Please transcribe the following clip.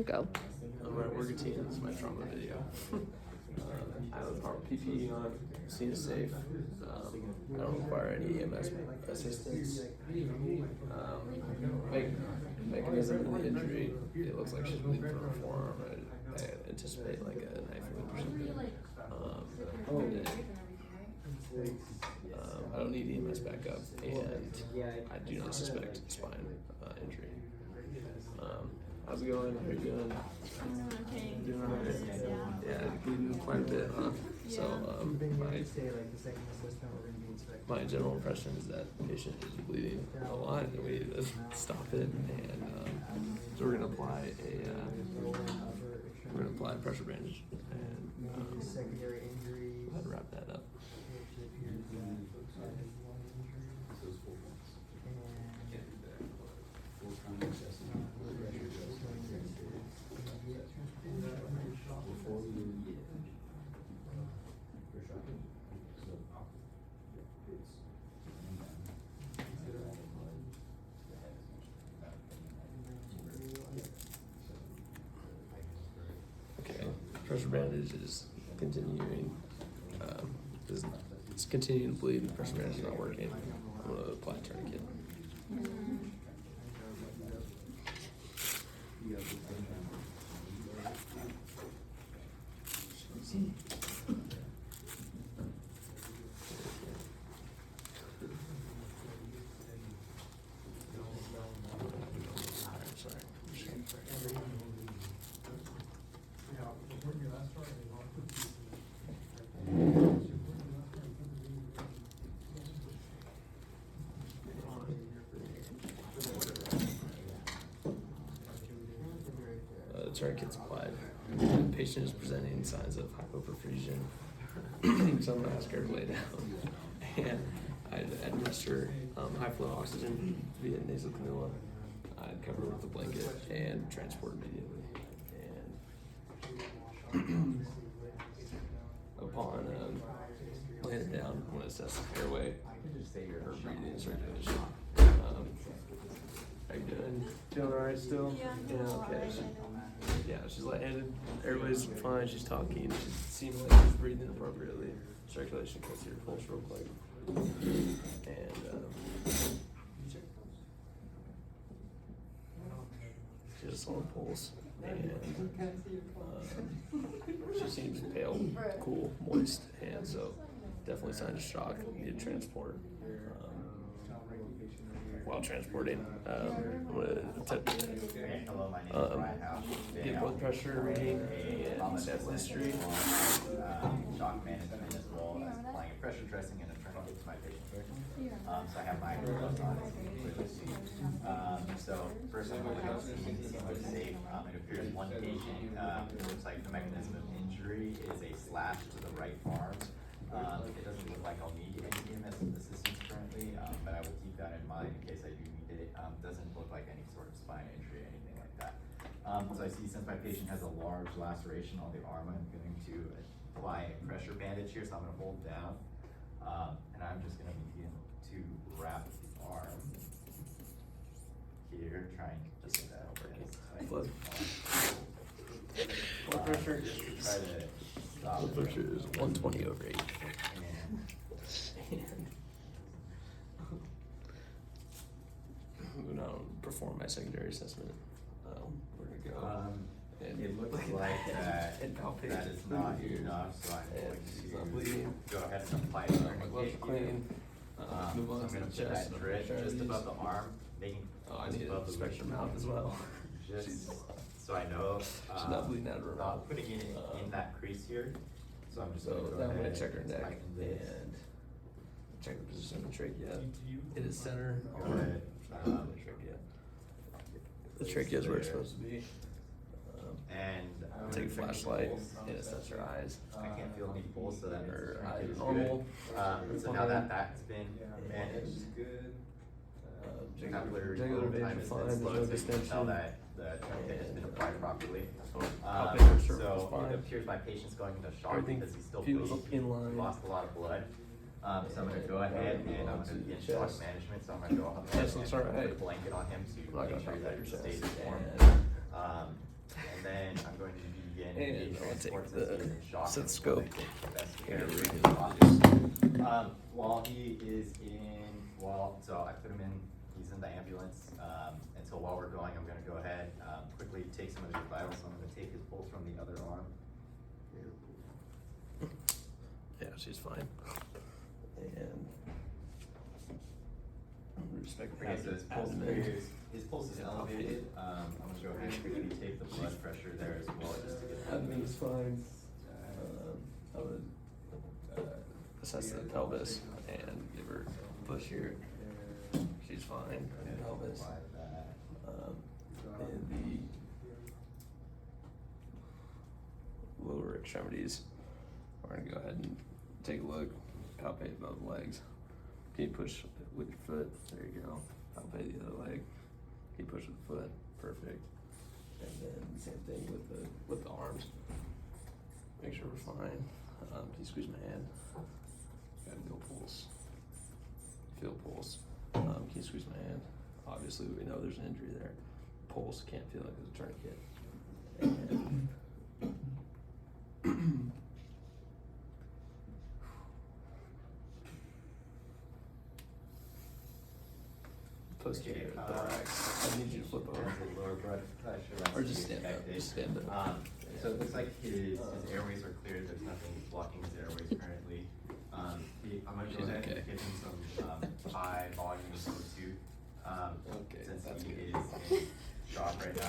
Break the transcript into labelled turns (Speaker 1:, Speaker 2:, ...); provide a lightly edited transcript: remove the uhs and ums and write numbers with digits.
Speaker 1: Go.
Speaker 2: I'm at work routine. This is my trauma video. I have a power PPE on. Scene is safe. I don't require any EMS assistance. Mechanism of the injury. It looks like she's bleeding from her forearm. I anticipate like a knife wound or something. I don't need EMS backup, and I do not suspect spine injury. How's it going? How are you doing?
Speaker 3: Okay.
Speaker 2: Doing all right? Yeah, bleeding quite a bit, huh? So, my general impression is that the patient is bleeding a lot, and we need to stop it. And so we're gonna apply a pressure bandage, and go ahead and wrap that up. Okay, pressure bandage is continuing. It's continuing to bleed, and the pressure bandage is not working. I'm gonna apply a tourniquet. Tourniquet's applied. The patient is presenting signs of hypoperfusion, so I'm gonna ask her to lay down, and I'd administer high flow oxygen via nasal cannula. I'd cover her with a blanket and transport immediately. And upon laying her down, I'm gonna assess the airway, her breathing and circulation. How you doing? Feeling alright still?
Speaker 3: Yeah.
Speaker 2: Okay. Yeah, she's lightheaded. Airway's fine. She's talking. She seems like she's breathing appropriately. Circulation goes to your pulse real quick. And she has a solid pulse. And she seems pale, cool, moist, and so definitely signs of shock. Needed transport. While transporting, I'm going to attempt to get blood pressure reading and sample history.
Speaker 4: Shock management as well as applying a pressure dressing and a tourniquet to my patient. So I have my gloves on, as you can clearly see. So first I'm going to go see what's safe. It appears one patient, it looks like the mechanism of injury is a slash to the right arm. It doesn't look like I'll need any EMS assistance currently, but I will keep that in mind in case I do need it. Doesn't look like any sort of spine injury or anything like that. So I see since my patient has a large laceration on the arm, I'm going to apply a pressure bandage here, so I'm going to hold down. And I'm just going to begin to wrap the arm here, trying to just that over
Speaker 2: Blood pressure.
Speaker 4: Try to stop
Speaker 2: Blood pressure is 120/8. I'm gonna perform my secondary assessment. We're gonna go. And
Speaker 4: it looks like that that is not enough, so I'm
Speaker 2: not
Speaker 4: going
Speaker 2: bleeding.
Speaker 4: to go ahead and apply it.
Speaker 2: My gloves are clean. Move on
Speaker 4: I'm
Speaker 2: to
Speaker 4: going
Speaker 2: the
Speaker 4: to put
Speaker 2: chest.
Speaker 4: that drip just above the arm, making
Speaker 2: I
Speaker 4: just
Speaker 2: need
Speaker 4: above
Speaker 2: to
Speaker 4: the
Speaker 2: inspect her mouth as well.
Speaker 4: Just so I know.
Speaker 2: She's not bleeding out of her mouth.
Speaker 4: Not putting it in that crease here. So I'm just
Speaker 2: So
Speaker 4: going to go
Speaker 2: now I'm
Speaker 4: ahead
Speaker 2: gonna check her
Speaker 4: and
Speaker 2: neck
Speaker 4: tighten this.
Speaker 2: and check the position of the trachea. It is center.
Speaker 4: Go ahead.
Speaker 2: The trachea. The trachea is where it's supposed to be.
Speaker 4: And I'm
Speaker 2: Take a
Speaker 4: gonna
Speaker 2: flashlight
Speaker 4: pulse.
Speaker 2: and assess her eyes.
Speaker 4: I can't feel any pulse, so that means
Speaker 2: Her
Speaker 4: the
Speaker 2: eyes
Speaker 4: trachea is
Speaker 2: are normal.
Speaker 4: good. So now that that's been managed, capillary
Speaker 2: Jugular veins
Speaker 4: time
Speaker 2: are
Speaker 4: has
Speaker 2: fine.
Speaker 4: been
Speaker 2: There's
Speaker 4: slow,
Speaker 2: no
Speaker 4: so you can tell
Speaker 2: distension.
Speaker 4: that the trachea has been applied properly.
Speaker 2: Palpate her cervical
Speaker 4: So
Speaker 2: spine.
Speaker 4: it appears my patient's going into shock
Speaker 2: Everything
Speaker 4: because he's still
Speaker 2: feels
Speaker 4: bleeding.
Speaker 2: in line.
Speaker 4: He lost a lot of blood. So I'm going to go ahead and I'm going to begin shock
Speaker 2: Chest.
Speaker 4: management. So I'm going to go ahead
Speaker 2: Chest looks
Speaker 4: and
Speaker 2: alright.
Speaker 4: put a blanket on him to
Speaker 2: I'm not
Speaker 4: make
Speaker 2: gonna
Speaker 4: sure
Speaker 2: palpate
Speaker 4: that
Speaker 2: your
Speaker 4: he
Speaker 2: chest.
Speaker 4: stays warm.
Speaker 2: And And
Speaker 4: he
Speaker 2: I'll take
Speaker 4: transports
Speaker 2: the
Speaker 4: us here in shock.
Speaker 2: stethoscope.
Speaker 4: And takes the best care
Speaker 2: Here
Speaker 4: of
Speaker 2: we
Speaker 4: him
Speaker 2: go.
Speaker 4: possible. While he is so I put him in, he's in the ambulance, and so while we're going, I'm gonna go ahead, quickly take some of his vitals, so I'm gonna take his pulse from the other arm.
Speaker 2: Yeah, she's fine. And respect
Speaker 4: Okay, so his pulse is elevated, I'm gonna go ahead and quickly take the blood pressure there as well, just to get.
Speaker 2: Everything's fine. I would assess the pelvis and give her a push here. She's fine. Pelvis. And the lower extremities. We're gonna go ahead and take a look. Palpate both legs. Can you push with your foot? There you go. Palpate the other leg. Can you push with the foot? Perfect. And then same thing with the arms. Make sure we're fine. Can you squeeze my hand? Got no pulse. Feel pulse. Can you squeeze my hand? Obviously, we know there's an injury there. Pulse, can't feel it because of a tourniquet. And posterior thorax. I need you to flip over.
Speaker 4: Lower blood pressure.
Speaker 2: Or just stand up. Just stand up.
Speaker 4: So it looks like his airways are clear, there's nothing blocking his airways currently. I'm gonna go
Speaker 2: She's
Speaker 4: ahead
Speaker 2: okay.
Speaker 4: and give him some high volume O2,
Speaker 2: Okay,
Speaker 4: since
Speaker 2: that's
Speaker 4: he
Speaker 2: good.
Speaker 4: is in shock right now.